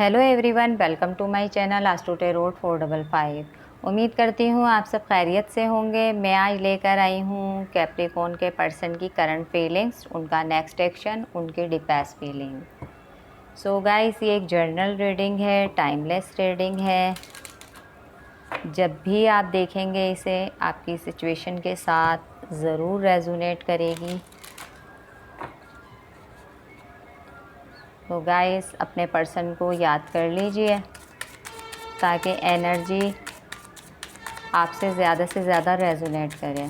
Hello everyone, welcome to my channel astro tarot 455। उम्मीद करती हूँ आप सब खैरियत से होंगे। मैं आज लेकर आई हूँ कैप्रिकॉर्न के पर्सन की करंट फीलिंग्स, उनका नेक्स्ट एक्शन, उनकी डिपेस फीलिंग। सो गाइस, ये एक जर्नल रीडिंग है, टाइमलेस रीडिंग है। जब भी आप देखेंगे इसे, आपकी सिचुएशन के साथ ज़रूर रेजोनेट करेगी। तो गाइस, अपने पर्सन को याद कर लीजिए ताकि एनर्जी आपसे ज़्यादा से ज़्यादा रेजोनेट करे।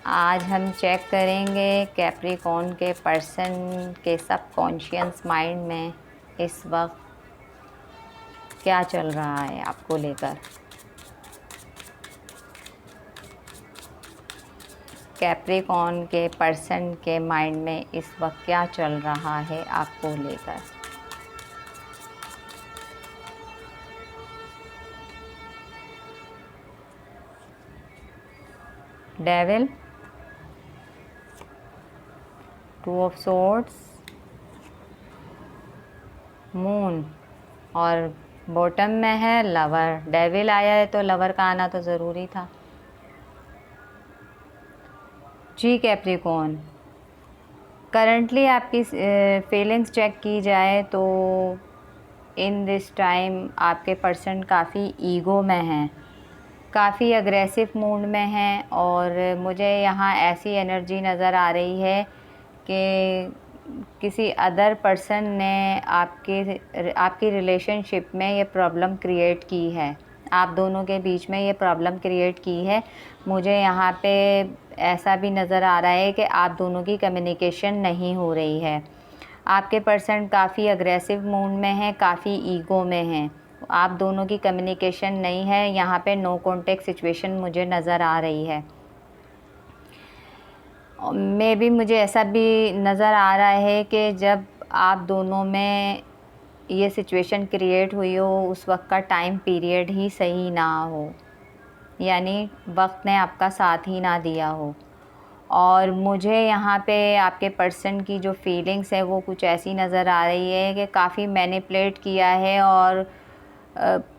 आज हम चेक करेंगे कैप्रिकॉर्न के पर्सन के सबकॉन्शियस माइंड में इस वक्त क्या चल रहा है आपको लेकर। कैप्रिकॉर्न के पर्सन के माइंड में इस वक्त क्या चल रहा है आपको लेकर। Devil, two of swords, moon और बॉटम में है लवर। डेविल आया है तो लवर का आना तो ज़रूरी था। जी कैप्रिकॉर्न, करंटली आपकी फीलिंग्स चेक की जाए तो इन दिस टाइम आपके पर्सन काफ़ी ईगो में हैं, काफ़ी अग्रेसिव मूड में हैं। और मुझे यहाँ ऐसी एनर्जी नज़र आ रही है कि किसी अदर पर्सन ने आपकी रिलेशनशिप में ये प्रॉब्लम क्रिएट की है, आप दोनों के बीच में ये प्रॉब्लम क्रिएट की है। मुझे यहाँ पे ऐसा भी नज़र आ रहा है कि आप दोनों की कम्युनिकेशन नहीं हो रही है। आपके पर्सन काफ़ी अग्रेसिव मूड में है, काफ़ी ईगो में हैं, आप दोनों की कम्युनिकेशन नहीं है। यहाँ पे नो कॉन्टेक्ट सिचुएशन मुझे नज़र आ रही है। मे भी मुझे ऐसा भी नज़र आ रहा है कि जब आप दोनों में ये सिचुएशन क्रिएट हुई हो उस वक्त का टाइम पीरियड ही सही ना हो, यानी वक्त ने आपका साथ ही ना दिया हो। और मुझे यहाँ पे आपके पर्सन की जो फीलिंग्स है वो कुछ ऐसी नज़र आ रही है कि काफ़ी मैनिपुलेट किया है और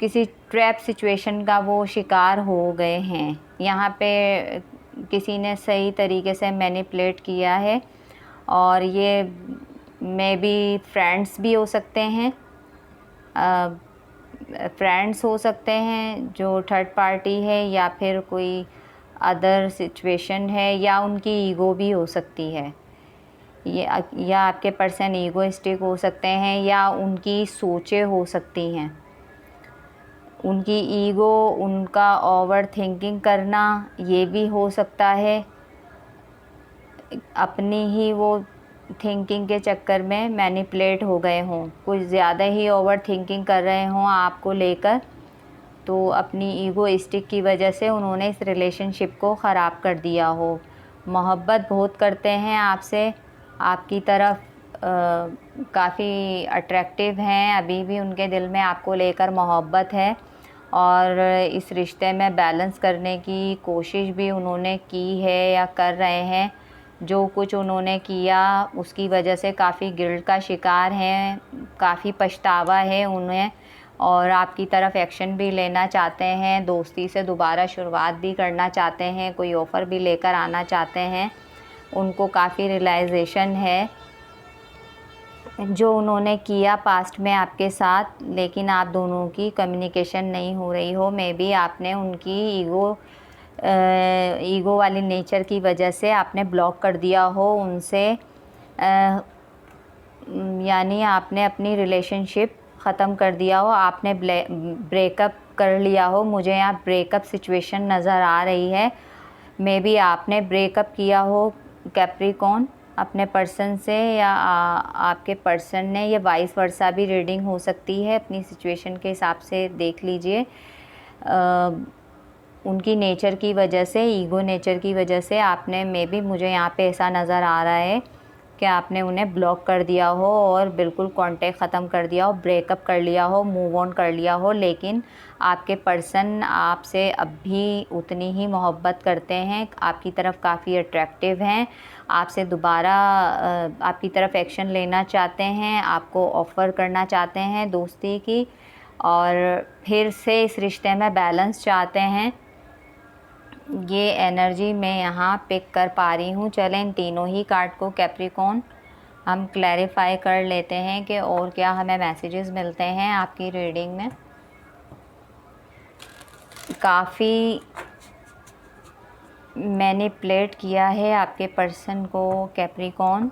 किसी ट्रैप सिचुएशन का वो शिकार हो गए हैं। यहाँ पे किसी ने सही तरीके से मैनिपुलेट किया है और ये मे बी फ्रेंड्स भी हो सकते हैं, फ्रेंड्स हो सकते हैं जो थर्ड पार्टी है, या फिर कोई अदर सिचुएशन है, या उनकी ईगो भी हो सकती है। या आपके पर्सन ईगोइस्टिक हो सकते हैं, या उनकी सोचें हो सकती हैं। उनकी ईगो, उनका ओवर थिंकिंग करना, ये भी हो सकता है। अपनी ही वो थिंकिंग के चक्कर में मैनिपुलेट हो गए हों, कुछ ज़्यादा ही ओवर थिंकिंग कर रहे हों आपको लेकर, तो अपनी ईगोइस्टिक की वजह से उन्होंने इस रिलेशनशिप को ख़राब कर दिया हो। मोहब्बत बहुत करते हैं आपसे, आपकी तरफ काफ़ी अट्रैक्टिव हैं, अभी भी उनके दिल में आपको लेकर मोहब्बत है और इस रिश्ते में बैलेंस करने की कोशिश भी उन्होंने की है या कर रहे हैं। जो कुछ उन्होंने किया उसकी वजह से काफ़ी गिल्ट का शिकार हैं, काफ़ी पछतावा है उन्हें, और आपकी तरफ एक्शन भी लेना चाहते हैं, दोस्ती से दोबारा शुरुआत भी करना चाहते हैं, कोई ऑफ़र भी लेकर आना चाहते हैं। उनको काफ़ी रियलाइजेशन है जो उन्होंने किया पास्ट में आपके साथ, लेकिन आप दोनों की कम्युनिकेशन नहीं हो रही हो। मे बी आपने उनकी ईगो वाली नेचर की वजह से आपने ब्लॉक कर दिया हो उनसे, यानी आपने अपनी रिलेशनशिप ख़त्म कर दिया हो, आपने ब्रेकअप कर लिया हो। मुझे यहाँ ब्रेकअप सिचुएशन नज़र आ रही है। मे बी आपने ब्रेकअप किया हो कैप्रिकॉर्न अपने पर्सन से, या आपके पर्सन ने, ये वाइस वर्सा भी रीडिंग हो सकती है। अपनी सिचुएशन के हिसाब से देख लीजिए। उनकी नेचर की वजह से, ईगो नेचर की वजह से आपने, मे बी मुझे यहाँ पे ऐसा नज़र आ रहा है कि आपने उन्हें ब्लॉक कर दिया हो और बिल्कुल कांटेक्ट ख़त्म कर दिया हो, ब्रेकअप कर लिया हो, मूव ऑन कर लिया हो, लेकिन आपके पर्सन आपसे अब भी उतनी ही मोहब्बत करते हैं, आपकी तरफ काफ़ी अट्रैक्टिव हैं, आपसे दोबारा आपकी तरफ एक्शन लेना चाहते हैं, आपको ऑफ़र करना चाहते हैं दोस्ती की, और फिर से इस रिश्ते में बैलेंस चाहते हैं। ये एनर्जी मैं यहाँ पिक कर पा रही हूँ। चलें इन तीनों ही कार्ड को कैप्रिकॉर्न हम क्लैरिफाई कर लेते हैं कि और क्या हमें मैसेजेस मिलते हैं आपकी रीडिंग में। काफ़ी मैनिपुलेट किया है आपके पर्सन को कैप्रिकॉर्न,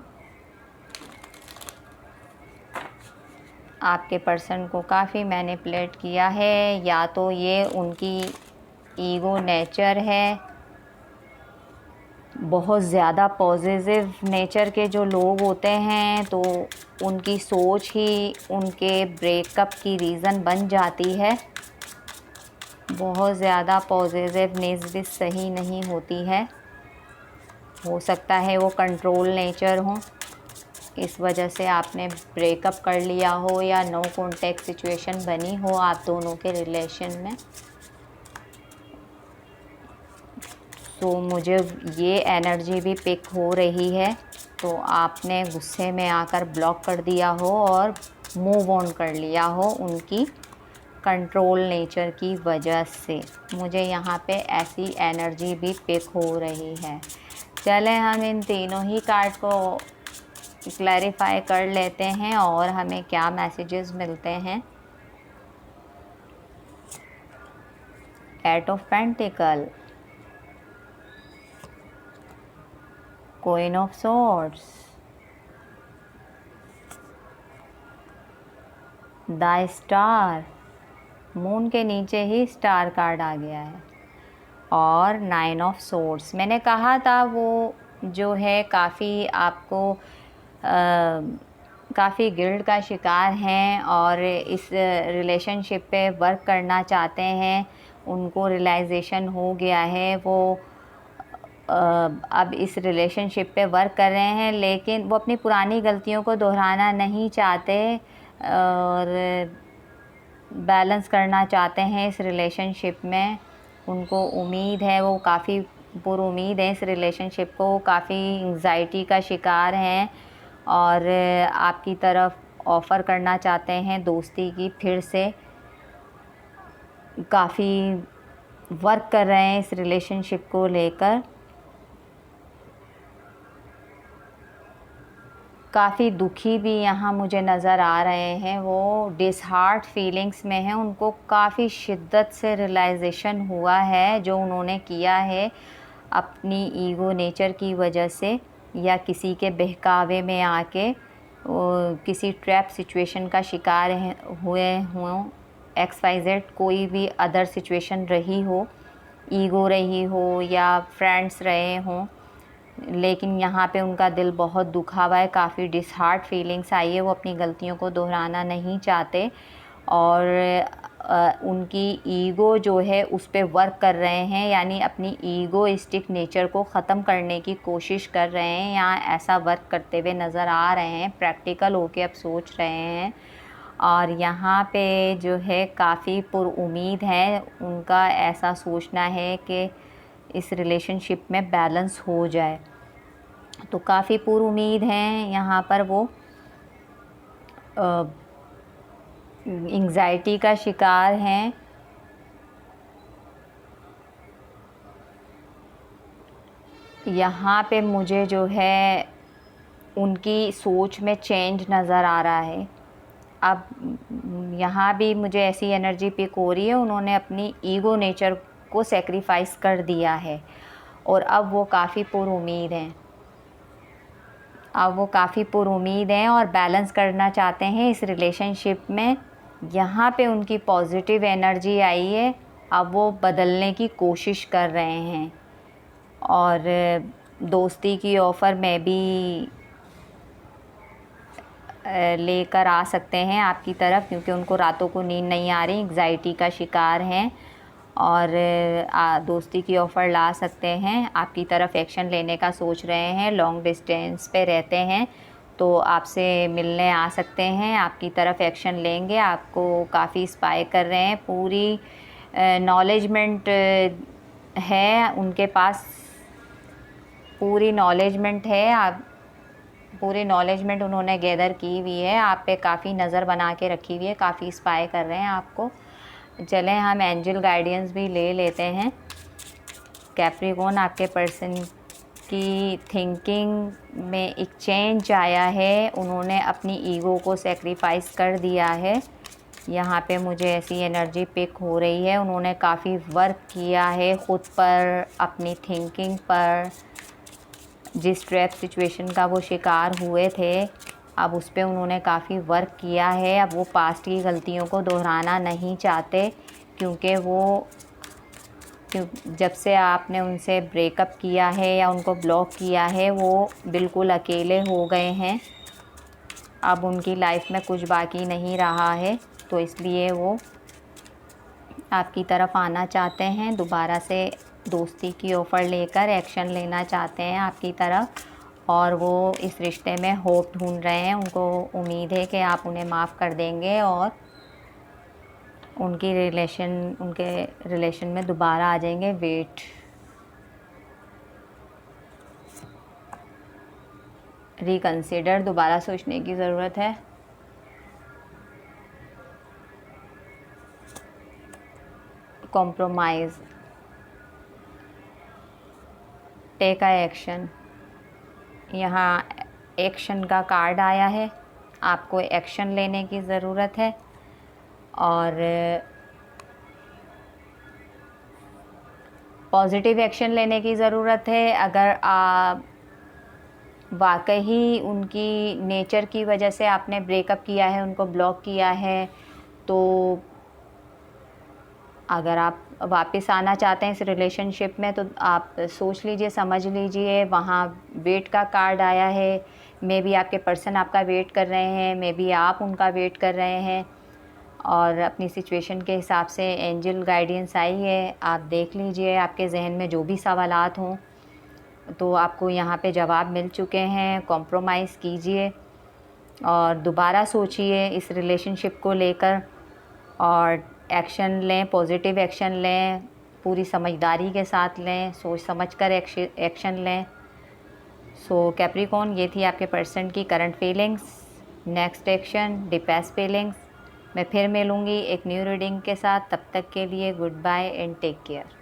आपके पर्सन को काफ़ी मैनिपुलेट किया है, या तो ये उनकी ईगो नेचर है। बहुत ज़्यादा पॉजिटिव नेचर के जो लोग होते हैं तो उनकी सोच ही उनके ब्रेकअप की रीज़न बन जाती है। बहुत ज़्यादा पॉजिटिवनेस भी सही नहीं होती है। हो सकता है वो कंट्रोल नेचर हो, इस वजह से आपने ब्रेकअप कर लिया हो या नो कॉन्टेक्ट सिचुएशन बनी हो आप दोनों के रिलेशन में। तो मुझे ये एनर्जी भी पिक हो रही है, तो आपने गुस्से में आकर ब्लॉक कर दिया हो और मूव ऑन कर लिया हो उनकी कंट्रोल नेचर की वजह से। मुझे यहाँ पे ऐसी एनर्जी भी पिक हो रही है। चलें हम इन तीनों ही कार्ड को क्लैरिफाई कर लेते हैं और हमें क्या मैसेजेस मिलते हैं। Eight of pentacle, queen of swords, the star, moon के नीचे ही स्टार कार्ड आ गया है, और 9 ऑफ सोर्ड्स। मैंने कहा था वो जो है काफ़ी आपको काफ़ी गिल्ट का शिकार हैं और इस रिलेशनशिप पे वर्क करना चाहते हैं। उनको रियलाइजेशन हो गया है, वो अब इस रिलेशनशिप पे वर्क कर रहे हैं, लेकिन वो अपनी पुरानी गलतियों को दोहराना नहीं चाहते और बैलेंस करना चाहते हैं इस रिलेशनशिप में। उनको उम्मीद है, वो काफ़ी पुरुम्मीद है इस रिलेशनशिप को, काफ़ी एंग्जाइटी का शिकार हैं और आपकी तरफ ऑफ़र करना चाहते हैं दोस्ती की। फिर से काफ़ी वर्क कर रहे हैं इस रिलेशनशिप को लेकर। काफ़ी दुखी भी यहाँ मुझे नज़र आ रहे हैं, वो डिसहार्ट फीलिंग्स में हैं। उनको काफ़ी शिद्दत से रियलाइजेशन हुआ है जो उन्होंने किया है अपनी ईगो नेचर की वजह से, या किसी के बहकावे में आके किसी ट्रैप सिचुएशन का शिकार हुए हों। XYZ कोई भी अदर सिचुएशन रही हो, ईगो रही हो या फ्रेंड्स रहे हों, लेकिन यहाँ पे उनका दिल बहुत दुखा हुआ है, काफ़ी डिसहार्ट फीलिंग्स आई है। वो अपनी गलतियों को दोहराना नहीं चाहते और उनकी ईगो जो है उस पे वर्क कर रहे हैं, यानी अपनी ईगोइस्टिक नेचर को ख़त्म करने की कोशिश कर रहे हैं। यहाँ ऐसा वर्क करते हुए नज़र आ रहे हैं, प्रैक्टिकल होके अब सोच रहे हैं। और यहाँ पे जो है काफ़ी पुरुम्मीद है, उनका ऐसा सोचना है कि इस रिलेशनशिप में बैलेंस हो जाए, तो काफ़ी पुरुम्मीद हैं यहाँ पर। वो एंग्जाइटी का शिकार हैं। यहाँ पे मुझे जो है उनकी सोच में चेंज नज़र आ रहा है। अब यहाँ भी मुझे ऐसी एनर्जी पिक हो रही है, उन्होंने अपनी ईगो नेचर को सेक्रीफाइस कर दिया है और अब वो काफ़ी पुरुम्मीद हैं। अब वो काफ़ी पुरुम्मीद हैं और बैलेंस करना चाहते हैं इस रिलेशनशिप में। यहाँ पे उनकी पॉजिटिव एनर्जी आई है, अब वो बदलने की कोशिश कर रहे हैं और दोस्ती की ऑफ़र में भी लेकर आ सकते हैं आपकी तरफ, क्योंकि उनको रातों को नींद नहीं आ रही, एंग्जाइटी का शिकार हैं और दोस्ती की ऑफ़र ला सकते हैं, आपकी तरफ एक्शन लेने का सोच रहे हैं, लॉन्ग डिस्टेंस पे रहते हैं तो आपसे मिलने आ सकते हैं, आपकी तरफ एक्शन लेंगे, आपको काफ़ी स्पाई कर रहे हैं, पूरी नॉलेजमेंट है उनके पास, पूरी नॉलेजमेंट है, आप पूरी नॉलेजमेंट उन्होंने गैदर की हुई है, आप पे काफ़ी नज़र बना के रखी हुई है, काफ़ी स्पाई कर रहे हैं आपको। चलें हम एंजल गाइडेंस भी ले लेते हैं। कैप्रिकॉर्न, आपके पर्सन की थिंकिंग में एक चेंज आया है, उन्होंने अपनी ईगो को सेक्रीफाइस कर दिया है। यहाँ पे मुझे ऐसी एनर्जी पिक हो रही है, उन्होंने काफ़ी वर्क किया है ख़ुद पर, अपनी थिंकिंग पर। जिस ट्रैप सिचुएशन का वो शिकार हुए थे, अब उस पर उन्होंने काफ़ी वर्क किया है। अब वो पास्ट की गलतियों को दोहराना नहीं चाहते, क्योंकि जब से आपने उनसे ब्रेकअप किया है या उनको ब्लॉक किया है, वो बिल्कुल अकेले हो गए हैं। अब उनकी लाइफ में कुछ बाकी नहीं रहा है, तो इसलिए वो आपकी तरफ आना चाहते हैं, दोबारा से दोस्ती की ऑफ़र लेकर एक्शन लेना चाहते हैं आपकी तरफ। और वो इस रिश्ते में होप ढूंढ रहे हैं, उनको उम्मीद है कि आप उन्हें माफ़ कर देंगे और उनके रिलेशन में दोबारा आ जाएंगे। वेट, रिकंसिडर, दोबारा सोचने की ज़रूरत है। Compromise, take a action. यहाँ एक्शन का कार्ड आया है, आपको एक्शन लेने की ज़रूरत है और पॉजिटिव एक्शन लेने की ज़रूरत है। अगर आप वाकई उनकी नेचर की वजह से आपने ब्रेकअप किया है, उनको ब्लॉक किया है, तो अगर आप वापस आना चाहते हैं इस रिलेशनशिप में, तो आप सोच लीजिए, समझ लीजिए। वहाँ वेट का कार्ड आया है, मे बी आपके पर्सन आपका वेट कर रहे हैं, मे बी आप उनका वेट कर रहे हैं। और अपनी सिचुएशन के हिसाब से एंजल गाइडेंस आई है, आप देख लीजिए आपके जहन में जो भी सवालात हों, तो आपको यहाँ पे जवाब मिल चुके हैं। कॉम्प्रोमाइज़ कीजिए और दोबारा सोचिए इस रिलेशनशिप को लेकर और एक्शन लें, पॉजिटिव एक्शन लें, पूरी समझदारी के साथ लें, सोच समझ कर एक्शन लें। सो कैप्रिकॉर्न, ये थी आपके पर्सन की करंट फीलिंग्स। नेक्स्ट एक्शन, डिपेस फीलिंग्स। मैं फिर मिलूँगी एक न्यू रीडिंग के साथ, तब तक के लिए goodbye and take care.